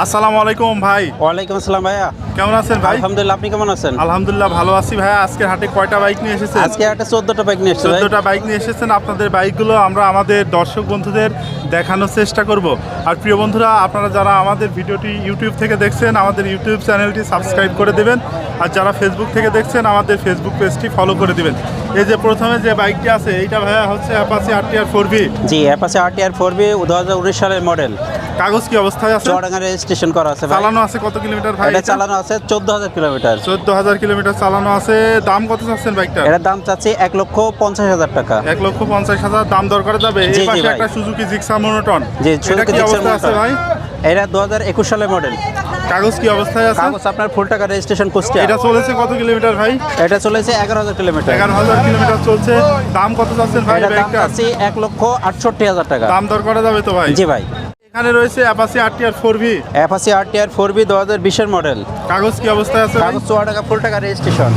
আসসালামু আলাইকুম ভাই। ওয়ালাইকুম আসসালাম ভাইয়া, কেমন আছেন ভাই? আলহামদুলিল্লাহ, আপনি কেমন আছেন? আলহামদুলিল্লাহ ভালো আছি ভাইয়া। আজকের হাটে কয়টা বাইক নিয়ে এসেছেন? আজকে একটা 14টা বাইক নিয়ে এসেছি ভাই। 14টা বাইক নিয়ে এসেছেন। আপনাদের বাইকগুলো আমরা আমাদের দর্শক বন্ধুদের দেখানোর চেষ্টা করব। আর প্রিয় বন্ধুরা, আপনারা যারা আমাদের ভিডিওটি ইউটিউব থেকে দেখছেন, আমাদের ইউটিউব চ্যানেলটি সাবস্ক্রাইব করে দেবেন। আর যারা ফেসবুক থেকে দেখছেন, আমাদের ফেসবুক পেজটি ফলো করে দিবেন। এই যে প্রথমে যে বাইকটি আছে, এইটা ভাইয়া হচ্ছে অ্যাপাচি RTR 4V। জি, অ্যাপাচি RTR 4V 2019 সালের মডেল। কাগজ কি অবস্থায় আছে? চুয়াডাঙ্গা রেজিস্ট্রেশন করা আছে ভাই। চালানো আছে কত কিলোমিটার ভাই? এটা চালানো আছে 14,000 কিলোমিটার। 14,000 কিলোমিটার চালানো আছে। দাম কত চাচ্ছেন বাইকটা? এটার দাম চাচ্ছি 1,50,000 টাকা। 1,50,000 দাম দর করা যাবে। জি, এই পাশে ভাই। একটা সুজুকি জিক্সার মনোটন। জি, এটা সুজুকি কি জিক্সার অবস্থা আছে মনোটন। ভাই? এটা 2021 সালের মডেল। কাগজ কি অবস্থায় আছে? কাগজ আপনার ফুল টাকা রেজিস্ট্রেশন কুষ্টিয়া। এটা চলেছে কত কিলোমিটার ভাই? এটা চলেছে 11,000 কিলোমিটার। 11,000 কিলোমিটার চলছে। দাম কত চাচ্ছেন ভাই এটার দাম বাইকটা? চাচ্ছি 1,68,000 টাকা। দাম দর করা যাবে তো ভাই? জি ভাই। এখানে রয়েছে Apache RTR 4V। Apache RTR 4V 2020 এর মডেল। কাগজ কি অবস্থায় আছে ভাই? কাগজ চুয়াডাঙ্গা ফুল টাকা রেজিস্ট্রেশন।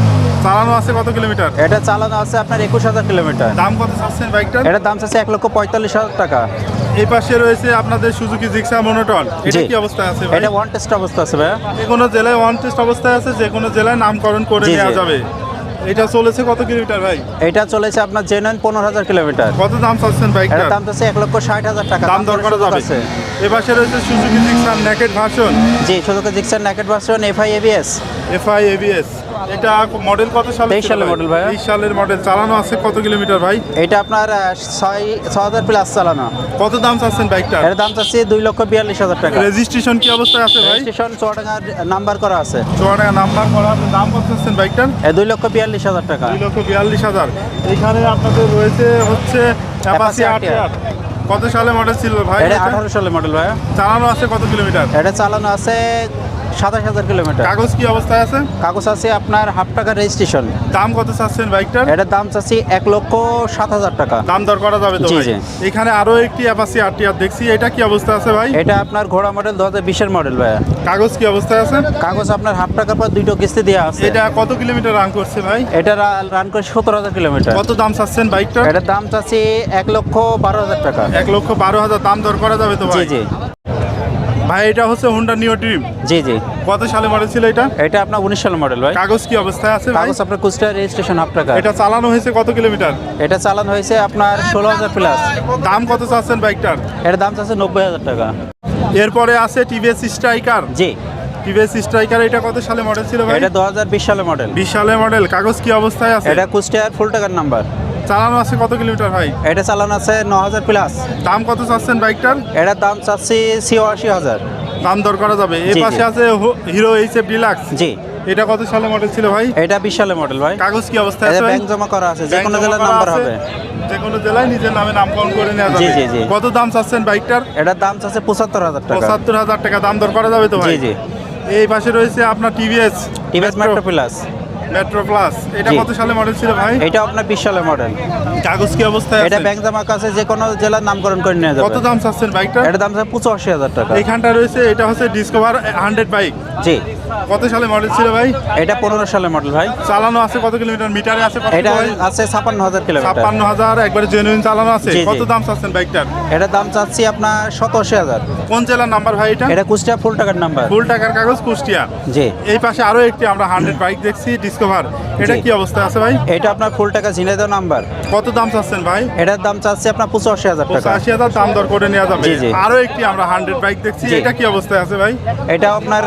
চালানো আছে কত কিলোমিটার? এটা চালানো আছে আপনার 21,000 কিলোমিটার। দাম কত চাচ্ছেন বাইকটার? এটার দাম চাচ্ছে 1,45,000 টাকা। এই পাশে রয়েছে আপনাদের সুজুকি জিক্সার মনোটন। এটা জি। কি অবস্থায় আছে ভাই? এটা ওয়ান টেস্ট অবস্থা আছে ভাইয়া। যে কোনো জেলায় ওয়ান টেস্ট অবস্থায় আছে, যে কোনো জেলায় নামকরণ করে জি, নেওয়া জি। যাবে। এটা চলেছে কত কিলোমিটার ভাই? এটা চলেছে আপনার জেনুইন 15,000 কিলোমিটার। কত দাম চাচ্ছেন বাইকটা? এটার দাম চাচ্ছে 1,60,000 টাকা। দাম দর করা যাবে। আছে। এ পাশে রয়েছে সুজুকি জিক্সার নেকেড ভার্সন। জি, Suzuki Gixxer naked version FI ABS। FI ABS। এটা মডেল কত সালে? 23 সালের মডেল ভাইয়া। 23 সালের মডেল। চালানো আছে কত কিলোমিটার ভাই? এটা আপনার 6,000 প্লাস চালানো। কত দাম চাচ্ছেন বাইকটার? এটার দাম চাচ্ছে 2,42,000 টাকা। রেজিস্ট্রেশন কি অবস্থায় আছে ভাই? রেজিস্ট্রেশন চুয়াডাঙ্গার নাম্বার করা আছে। চুয়াডাঙ্গা নাম্বার করা আছে। দাম কত চাচ্ছেন বাইকটার? 2,42,000 টাকা। 2,42,000। এখানে আপনাদের রয়েছে হচ্ছে অ্যাপাচি Apache RTR। কত সালে মডেল ছিল ভাই? এটা 18 সালের মডেল ভাইয়া। চালানো আছে কত কিলোমিটার? এটা চালানো আছে 27,000 কিলোমিটার। কাগজ কি অবস্থায় আছে? কাগজ আছে আপনার হাফ টাকা রেজিস্ট্রেশন। দাম কত চাচ্ছেন বাইকটার? এটার দাম চাচ্ছি 1,07,000 টাকা। দাম দর করা যাবে তো জি, ভাই? জি। এখানে আরো একটি অ্যাপাচি RTR দেখছি। এটা কি অবস্থা আছে ভাই? এটা আপনার ঘোড়া মডেল 2020 এর মডেল ভাইয়া। কাগজ কি অবস্থায় আছে? কাগজ আপনার হাফ টাকার পর 2টো কিস্তি দেওয়া আছে। এটা কত কিলোমিটার রান করছে ভাই? এটা রান করে 17,000 কিলোমিটার। কত দাম চাচ্ছেন বাইকটার? এটার দাম চাচ্ছি 1,12,000 টাকা। 1,12,000 দাম দর করা যাবে তো জি, ভাই? জি। ভাই এটা হচ্ছে হোন্ডা নিও ড্রিম। জি, জি। কত সালে মডেল ছিল এটা? এটা আপনার 19 সালের মডেল ভাই। কাগজ কি অবস্থায় আছে ভাই? কাগজ আপনার কুষ্টিয়া রেজিস্ট্রেশন হাফ টাকা। এটা চালানো হয়েছে কত কিলোমিটার? এটা চালানো হয়েছে আপনার 16,000 প্লাস। দাম কত চাচ্ছেন বাইকটার? এটার দাম চাচ্ছে 90,000 টাকা। এরপরে আছে টিভিএস স্ট্রাইকার। জি। টিভিএস স্ট্রাইকার এটা কত সালে মডেল ছিল ভাই? এটা 2020 সালের মডেল। 20 সালের মডেল। কাগজ কি অবস্থায় আছে? এটা কুষ্টিয়ার ফুল টাকার নাম্বার। চালানো আছে কত কিলোমিটার ভাই? এটা চালানো আছে 9,000 প্লাস। দাম কত চাচ্ছেন বাইকটার? এটার দাম চাচ্ছি 86,000। দাম দর করা যাবে। এই জি, পাশে জি। আছে হিরো HF ডিলাক্স। জি। এটা কত সালে মডেল ছিল ভাই? এটা 20 সালের মডেল ভাই। কাগজ কি অবস্থায় এটা আছে ভাই? ব্যাংক জমা করা আছে, যে ব্যাংক কোনো জমা জেলার করা নাম্বার আছে। হবে। যে কোনো জেলায় নিজের নামে নামকরণ করে নেওয়া জি, যাবে। জি, জি। কত দাম চাচ্ছেন বাইকটার? এটার দাম চাচ্ছে 75,000 টাকা। 75,000 টাকা। দাম দর করা যাবে তো ভাই? জি, জি। এই পাশে রয়েছে আপনার TVS metro plus. Metro plus. এটা জি। কত সালে মডেল ছিল ভাই? এটা আপনার 20 সালের মডেল। কাগজ কি অবস্থায় এটা আছে? ব্যাংক জমা কাছে, যে কোনো জেলার নামকরণ করে নিয়ে কত যাবে। দাম চাচ্ছেন বাইকটা? এটার দাম চাচ্ছে 85,000 টাকা। এইখানটা রয়েছে, এটা হচ্ছে ডিসকভার 100 বাইক। জি। কত সালে মডেল ছিল ভাই? এটা 15 সালের মডেল ভাই। চালানো আছে কত কিলোমিটার? মিটারে আছে কত এটা ভাই? আছে 56,000 কিলোমিটার। 56,000 একবারে জেনুইন চালানো আছে। জি, জি। কত দাম চাচ্ছেন বাইকটার? এটার দাম চাচ্ছি আপনার 87,000। কোন জেলার নাম্বার ভাই এটা? এটা কুষ্টিয়া ফুল টাকার নাম্বার। ফুল টাকার কাগজ, কুষ্টিয়া। জি। এই পাশে আরো একটি আমরা 100 বাইক দেখছি, ডিসকভার। এটা জি। কি অবস্থা আছে ভাই? এটা আপনার ফুল টাকা ঝিনাইদহ নাম্বার। কত দাম চাচ্ছেন ভাই? এটার দাম চাচ্ছি আপনার 85,000 টাকা। 85,000 দাম দর করে নেওয়া যাবে। জি, জি। আরো একটি আমরা 100 বাইক দেখছি। জি। এটা কি অবস্থায় আছে ভাই? এটা আপনার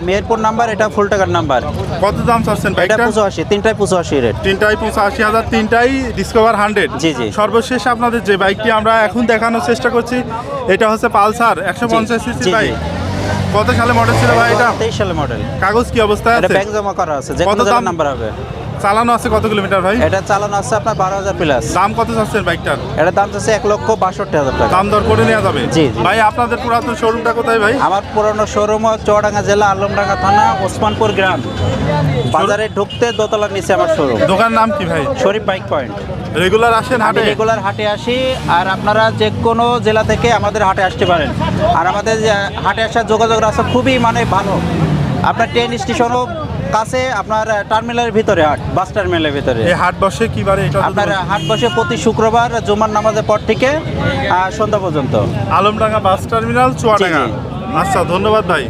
মেহেরপুর নাম্বার, এটা ফুল টাকার নাম্বার। কত দাম চাচ্ছেন এটা বাইকটা? 85, তিনটায় 85 রেট। তিনটাই 85,000, তিনটাই ডিসকভার 100। জি, জি। সর্বশেষ আপনাদের যে বাইকটি আমরা এখন দেখানোর চেষ্টা করছি, এটা হচ্ছে পালসার 150 সিসি জি, জি। বাইক। কত সালে মডেল ছিল ভাই এটা? 23 সালের মডেল। কাগজ কি অবস্থায় এটা আছে? ব্যাংক জমা করা আছে, যে কত কোনো দাম? জেলার নাম্বার হবে। চালানো আছে কত কিলোমিটার ভাই? এটা চালানো আছে আপনার 12,000 প্লাস। দাম কত চাচ্ছেন বাইকটার? এটার দাম চাচ্ছে 1,62,000 টাকা। দাম দর করে নেওয়া যাবে। জি, জি। ভাই আপনাদের পুরাতন শোরুমটা কোথায় ভাই? আমার পুরনো শোরুম চুয়াডাঙ্গা জেলা, আলমডাঙ্গা থানা, ওসমানপুর গ্রাম। বাজারে ঢুকতে দোতলার নিচে আমার শোরুম। দোকান নাম কি ভাই? শরীফ বাইক পয়েন্ট। রেগুলার আসেন আমি হাটে? রেগুলার হাটে আসি, আর আপনারা যে কোনো জেলা থেকে আমাদের হাটে আসতে পারেন। আর আমাদের হাটে আসার যোগাযোগ রাস্তা খুবই ভালো। আপনার ট্রেন স্টেশনও কাছে, আপনার টার্মিনালের ভিতরে হাট, বাস টার্মিনালের ভিতরে। এই হাট বসে কি বারে এটা? আপনার হাট বসে প্রতি শুক্রবার জুমার নামাজের পর থেকে সন্ধ্যা পর্যন্ত। Alamdanga bus terminal, Chuadanga. জি, জি। আচ্ছা, ধন্যবাদ ভাই।